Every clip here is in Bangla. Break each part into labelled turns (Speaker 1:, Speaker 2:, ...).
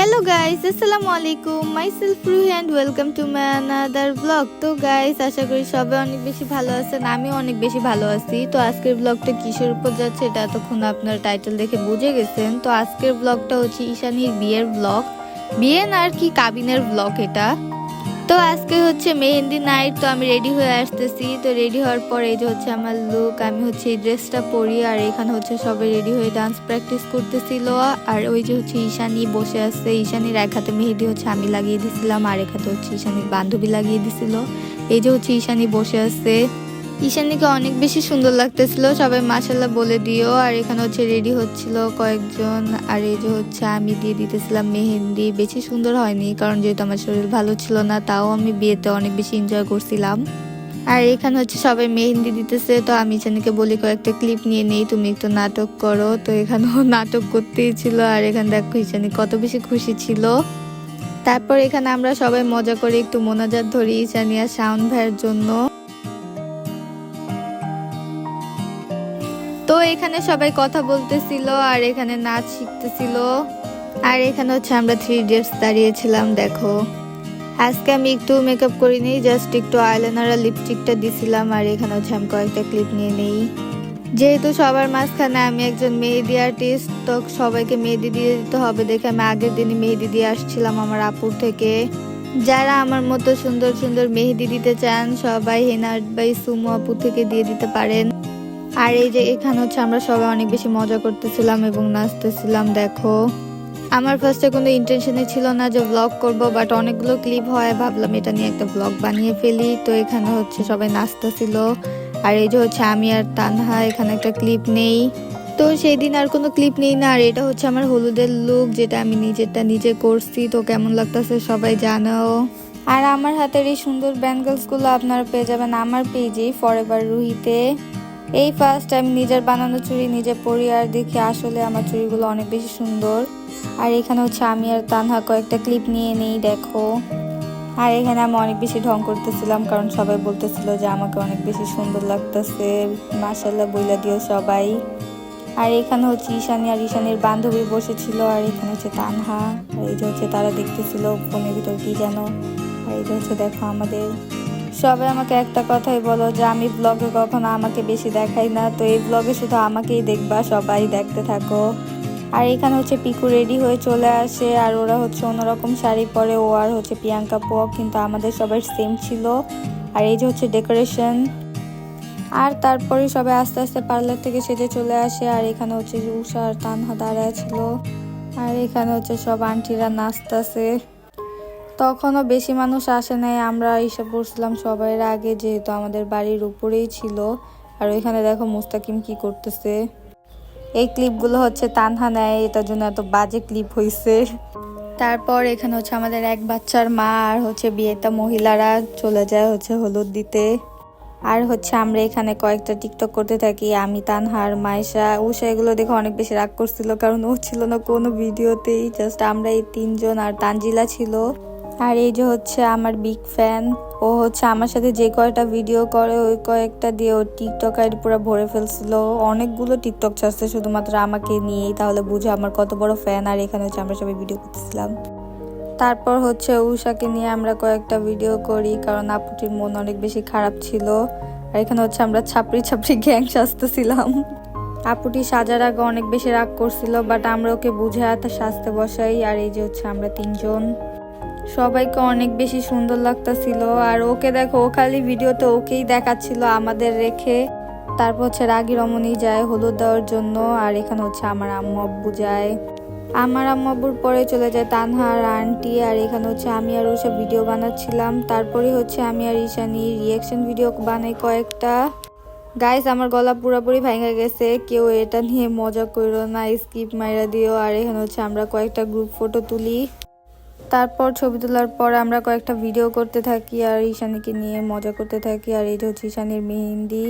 Speaker 1: Hello guys, Assalamualaikum. Myself Ruhi and welcome to my another vlog. তো গাইস আশা করি সবাই অনেক বেশি ভালো আছেন, আমি অনেক বেশি ভালো আছি। তো আজকের ব্লগটা কিসের উপর যাচ্ছে এটা এতক্ষণ আপনার টাইটেল দেখে বুঝে গেছেন। তো আজকের ব্লগটা হচ্ছে ঈশানীর বিয়ের ব্লগ, বিয়ে না আর কি কাবিনের ব্লগ এটা। তো আজকে হচ্ছে মেহেন্দি নাইট, তো আমি রেডি হয়ে আসতেছি। তো রেডি হওয়ার পর এই যে হচ্ছে আমার লুক, আমি হচ্ছে এই ড্রেসটা পরি আর এখানে হচ্ছে সবাই রেডি হয়ে ডান্স প্র্যাকটিস করতেছিল। আর ওই যে হচ্ছে ঈশানী বসে আছে, ঈশানীর এক হাতে মেহেদি হচ্ছে আমি লাগিয়ে দিছিলাম আর এক হাতে হচ্ছে ঈশানীর বান্ধবী লাগিয়ে দিছিল। এই যে হচ্ছে ঈশানী বসে আছে, ঈশানীকে অনেক বেশি সুন্দর লাগতেছিল, সবাই মাশাআল্লাহ বলে দিও। আর এখানে হচ্ছে রেডি হচ্ছিল কয়েকজন, আর এই যে হচ্ছে আমি দিয়ে দিতেছিলাম মেহেন্দি। বেশি সুন্দর হয়নি কারণ যেহেতু আমার শরীর ভালো ছিল না, তাও আমি বিয়েতে অনেক বেশি এনজয় করছিলাম। আর এখানে হচ্ছে সবাই মেহেন্দি দিতেছে, তো আমি ঈশানীকে বলি কয়েকটা ক্লিপ নিয়ে নেই, তুমি একটু নাটক করো। তো এখানেও নাটক করতেই ছিল। আর এখানে দেখো ঈশানী কত বেশি খুশি ছিল। তারপর এখানে আমরা সবাই মজা করে একটু মোনাজাত ধরি ঈশানী আর শাওন ভাইয়ের জন্য। তো এখানে সবাই কথা বলতেছিল আর এখানে নাচ শিখতেছিল। আর এখানে হচ্ছে আমরা 3 ইডিয়টস দাঁড়িয়েছিলাম। দেখো আজকে আমি একটু মেকআপ করিনি, জাস্ট একটু আইলাইনার আর লিপস্টিকটা দিছিলাম। আর এখানে হচ্ছে আমি কয়েকটা ক্লিপ নিয়ে নেই, যেহেতু সবার মাঝখানে আমি একজন মেহেদি আর্টিস্ট, তো সবাইকে মেহেদি দিয়ে দিতে হবে দেখে আমি আগের দিনই মেহেদি দিয়ে আসছিলাম আমার আপুর থেকে। যারা আমার মতো সুন্দর সুন্দর মেহেদি দিতে চান সবাই হেনা আর্ট বাই সুমু আপু থেকে দিয়ে দিতে পারেন। আর এই যে এখানে হচ্ছে আমরা সবাই অনেক বেশি মজা করতেছিলাম এবং নাচতেছিলাম। দেখো আমার ফার্স্টে কোনো ইন্টেনশনই ছিল না যে ব্লগ করব, বাট অনেকগুলো ক্লিপ হয়, ভাবলাম এটা নিয়ে একটা ব্লগ বানিয়ে ফেলি। তো এখানে হচ্ছে সবাই নাচতেছিল আর এই যে হচ্ছে আমি আর তানহা এখানে একটা ক্লিপ নেই। তো সেই দিন আর কোনো ক্লিপ নেই না। আর এটা হচ্ছে আমার হলুদের লুক, যেটা আমি নিজেরটা নিজে করছি। তো কেমন লাগতেছে সবাই জানাও। আর আমার হাতের এই সুন্দর ব্যাঙ্গলসগুলো আপনারা পেয়ে যাবেন আমার পেজে ফরএভার রুহিতে। এই ফার্স্ট আমি নিজের বানানো চুড়ি নিজে পরি আর দেখি আসলে আমার চুড়িগুলো অনেক বেশি সুন্দর। আর এখানে হচ্ছে আমি আর তানহা কয়েকটা ক্লিপ নিয়ে নেই। দেখো আর এখানে আমি অনেক বেশি ঢং করতেছিলাম কারণ সবাই বলতেছিল যে আমাকে অনেক বেশি সুন্দর লাগতেছে, মাশাআল্লাহ বইলা দিও সবাই। আর এখানে হচ্ছে ঈশানী আর ঈশানীর বান্ধবী বসেছিল। আর এখানে হচ্ছে তানহা, আর এই যে হচ্ছে তারা দেখতেছিল ফোনের ভিতর কি যেন। আর এই যে হচ্ছে দেখো আমাদের সবাই আমাকে একটা কথাই বলো যে আমি ব্লগে কখনো আমাকে বেশি দেখাই না, তো এই ব্লগে শুধু আমাকেই দেখবা, সবাই দেখতে থাকো। আর এখানে হচ্ছে পিকু রেডি হয়ে চলে আসে আর ওরা হচ্ছে অন্যরকম শাড়ি পরে, ও আর হচ্ছে প্রিয়াঙ্কা পোয়া, কিন্তু আমাদের সবাই সেম ছিল। আর এই যে হচ্ছে ডেকোরেশন। আর তারপরে সবাই আস্তে আস্তে পার্লার থেকে সেজে চলে আসে। আর এখানে হচ্ছে উষা আর তানহা দাঁড়ায় ছিল। আর এখানে হচ্ছে সব আন্টিরা নাচতেছে। তখনও বেশি মানুষ আসে নাই, আমরা এসে পড়ছিলাম সবাই আগে, যেহেতু আমাদের বাড়ির উপরেই ছিল। আর ওইখানে দেখো মুস্তাকিম কি করতেছে। এই ক্লিপগুলো হচ্ছে তানহা নেয়, এটার জন্য এত বাজে ক্লিপ হয়েছে। তারপর এখানে হচ্ছে আমাদের এক বাচ্চার মা আর হচ্ছে বিয়েটা মহিলারা চলে যায় হচ্ছে হলুদ দিতে। আর হচ্ছে আমরা এখানে কয়েকটা টিকটক করতে থাকি, আমি তানহা আর মাইশা। উষা এগুলো দেখে অনেক বেশি রাগ করছিল কারণ ও ছিল না কোনো ভিডিওতেই, জাস্ট আমরা এই 3 জন আর তানজিলা ছিল। আর এই যে হচ্ছে আমার বিগ ফ্যান, ও হচ্ছে আমার সাথে যে কয়টা ভিডিও করে ওই কয়েকটা দিয়ে ও টিকটক আইডি পুরো ভরে ফেলছিল। অনেকগুলো টিকটক ছাড়ছে শুধুমাত্র আমাকে নিয়েই, তাহলে বুঝো আমার কত বড় ফ্যান। আর এখানে হচ্ছে আমরা সবাই ভিডিও করতেছিলাম। তারপর হচ্ছে উষাকে নিয়ে আমরা কয়েকটা ভিডিও করি কারণ আপুটির মন অনেক বেশি খারাপ ছিল। আর এখানে হচ্ছে আমরা ছাপড়ি ছাপড়ি গ্যাং সাজতেছিলাম। আপুটি সাজার আগে অনেক বেশি রাগ করছিল, বাট আমরা ওকে বুঝে সাজতে বসাই। আর এই যে হচ্ছে আমরা 3 জন, সবাইকে অনেক বেশি সুন্দর লাগতেছিল। আর ওকে দেখো, ও খালি ভিডিওতে ওকেই দেখাচ্ছিল আমাদের রেখে। তারপর হচ্ছে রাগী রমণী যায় হলুদ দেওয়ার জন্য। আর এখানে হচ্ছে আমার আম্মু আব্বু যায়, আমার আম্মু আব্বুর পরে চলে যায় তানহা আর আন্টি। আর এখানে হচ্ছে আমি আর ওসব ভিডিও বানাচ্ছিলাম। তারপরে হচ্ছে আমি আর ঈশানী রিয়াকশন ভিডিও বানাই কয়েকটা। গাইস আমার গলা পুরোপুরি ভেঙে গেছে, কেউ এটা নিয়ে মজা করো না, স্কিপ মাইরা দিও। আর এখানে হচ্ছে আমরা কয়েকটা গ্রুপ ফটো তুলি। তারপর ছবি তোলার পর আমরা কয়েকটা ভিডিও করতে থাকি আর ঈশানীকে নিয়ে মজা করতে থাকি। আর এটা হচ্ছে ঈশানীর মেহেন্দি।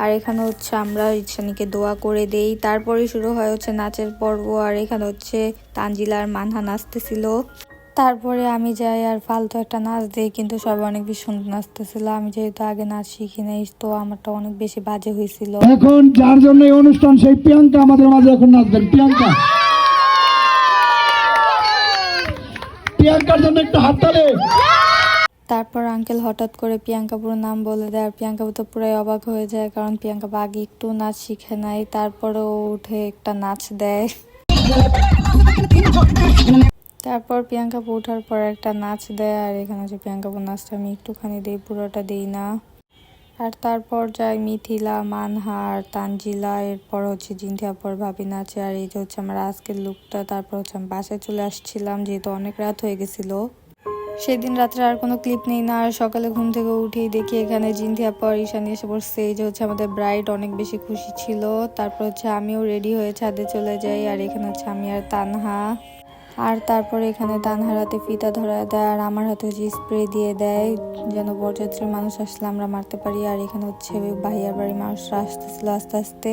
Speaker 1: আর এখানে হচ্ছে আমরা ঈশানীকে দোয়া করে দেই। তারপরে শুরু হয় হচ্ছে নাচের পর্ব। আর এখানে হচ্ছে তানজিলা আর মানহা নাচতেছিল। তারপরে আমি যাই আর ফালতু একটা নাচ দিই, কিন্তু সবাই অনেক বেশি সুন্দর নাচতেছিল। আমি যেহেতু আগে নাচ শিখি নাই, তো আমারটা অনেক বেশি বাজে হয়েছিল।
Speaker 2: এখন যার জন্য এই অনুষ্ঠান, সেই প্রিয়াঙ্কা আমাদের মাঝে এখন নাচবেন। প্রিয়াঙ্কা প্রিয়াঙ্কার জন্য একটা হাততালি।
Speaker 1: তারপর আঙ্কেল হঠাৎ করে প্রিয়াঙ্কাপুর নাম বলে দেয় আর প্রিয়াঙ্কাপু তো পুরাই অবাক হয়ে যায়, কারণ প্রিয়াঙ্কা আগে একটু নাচ শিখে নাই। তারপরে ও উঠে একটা নাচ দেয়। তারপর প্রিয়াঙ্কাপু ওঠার পর একটা নাচ দেয়, আর এখানে হচ্ছে প্রিয়াঙ্কাপুর নাচটা আমি একটুখানি দিই, পুরোটা দিই না। আর তারপর যায় মিথিলা, মানহা আর তানজিলা, এরপর হচ্ছে জিন্তিয়াপর ভাবি নাচে। আর এই যে হচ্ছে আমার আজকের লুকটা। তারপর হচ্ছে আমি বাসায় চলে আসছিলাম, যেহেতু অনেক রাত হয়ে গেছিল। সেদিন রাত্রে আর কোনো ক্লিপ নেই না। আর সকালে ঘুম থেকে উঠেই দেখি এখানে জিন্তিয়াপর ঈশানী এসে পড়ছে। এই যে হচ্ছে আমাদের ব্রাইড অনেক বেশি খুশি ছিল। তারপর হচ্ছে আমিও রেডি হয়ে ছাদে চলে যাই, আর এখানে হচ্ছে আমি আর তানহা। আর তারপরে এখানে তানহার হাতে ফিতা ধরা দেয়, আর আমার হাতে হচ্ছে স্প্রে দিয়ে দেয়, যেন বরযাত্রীর মানুষ আসলে আমরা মারতে পারি। আর এখানে হচ্ছে ভাইয়ার বাড়ির মানুষরা আসতেছিল আস্তে আস্তে।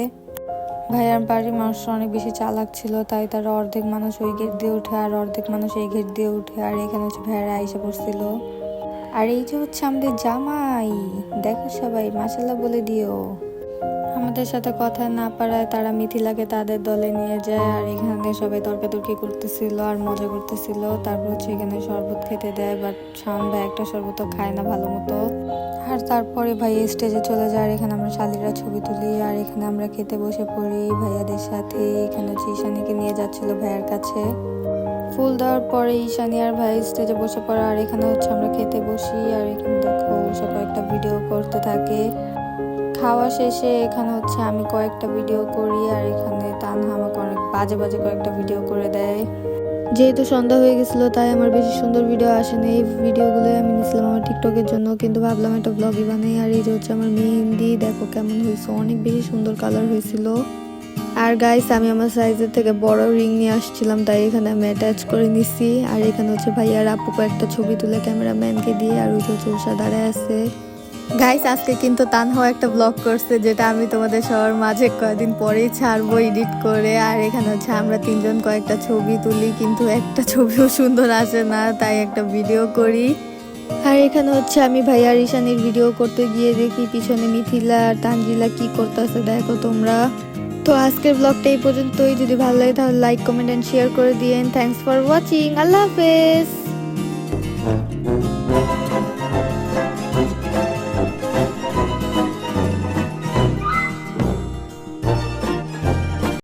Speaker 1: ভাইয়ার বাড়ির মানুষরা অনেক বেশি চালাক ছিল, তাই তারা অর্ধেক মানুষ ওই গেট দিয়ে উঠে আর অর্ধেক মানুষ এই গেট দিয়ে উঠে। আর এখানে হচ্ছে ভাইয়ারা আইসা পড়ছিল। আর এই যে হচ্ছে আমাদের জামাই, দেখো সবাই মাশাআল্লাহ বলে দিও। আমাদের সাথে কথা না পারায় তারা মিথিলাকে তাদের দলে নিয়ে যায়। আর এখানে সবাই তর্কাতর্কি করতেছিল আর মজা করতেছিল। তারপর হচ্ছে এখানে শরবত খেতে দেয়, বাট শাওন ভাই একটা শরবত খায় না ভালো মতো। আর তারপরে ভাই স্টেজে চলে যায়, আর এখানে আমরা শালিরা ছবি তুলি। আর এখানে আমরা খেতে বসে পড়ি ভাইয়াদের সাথে। এখানে হচ্ছে ঈশানীকে নিয়ে যাচ্ছিল ভাইয়ার কাছে। ফুল দেওয়ার পরে ঈশানী আর ভাই স্টেজে বসে পড়ে, আর এখানে হচ্ছে আমরা খেতে বসি। আর এখানে দেখো সে কয়েকটা ভিডিও করতে থাকে। খাওয়া শেষে এখানে হচ্ছে আমি কয়েকটা ভিডিও করি, আর এখানে তানহা আমাকে অনেক বাজে বাজে কয়েকটা ভিডিও করে দেয়। যেহেতু সন্ধ্যা হয়ে গেছিল তাই আমার বেশি সুন্দর ভিডিও আসেনি। এই ভিডিওগুলো আমি নিয়েছিলাম আমার টিকটকের জন্য, কিন্তু ভাবলাম একটা ব্লগই বানাই। আর এই যে হচ্ছে আমার মেহেন্দি, দেখো কেমন হয়েছে, অনেক বেশি সুন্দর কালার হয়েছিল। আর গাইস আমি আমার সাইজের থেকে বড় রিং নিয়ে আসছিলাম, তাই এখানে আমি অ্যাটাচ করে নিছি। আর এখানে হচ্ছে ভাইয়ার আপু কয়েকটা ছবি তুলে ক্যামেরাম্যানকে দিয়ে, আর ওই যে উষা দাঁড়ায় আছে। গাইস আজকে কিন্তু তানহাও একটা ব্লগ করছে, যেটা আমি তোমাদের সবার মাঝে কয়েকদিন পরেই ছাড়বো এডিট করে। আর এখানে হচ্ছে আমরা তিনজন কয়েকটা ছবি তুলি, কিন্তু একটা ছবিও সুন্দর আসে না, তাই একটা ভিডিও করি। আর এখানে হচ্ছে আমি ভাইয়ার ঈশানীর ভিডিও করতে গিয়ে দেখি পিছনে মিথিলা আর তানজিলা কি করতেছে, দেখো তোমরা। তো আজকের ব্লগটা এই পর্যন্তই। যদি ভালো লাগে তাহলে লাইক, কমেন্ট এন্ড শেয়ার করে দিয়েন। Thanks for watching. আল্লাহ হাফেজ।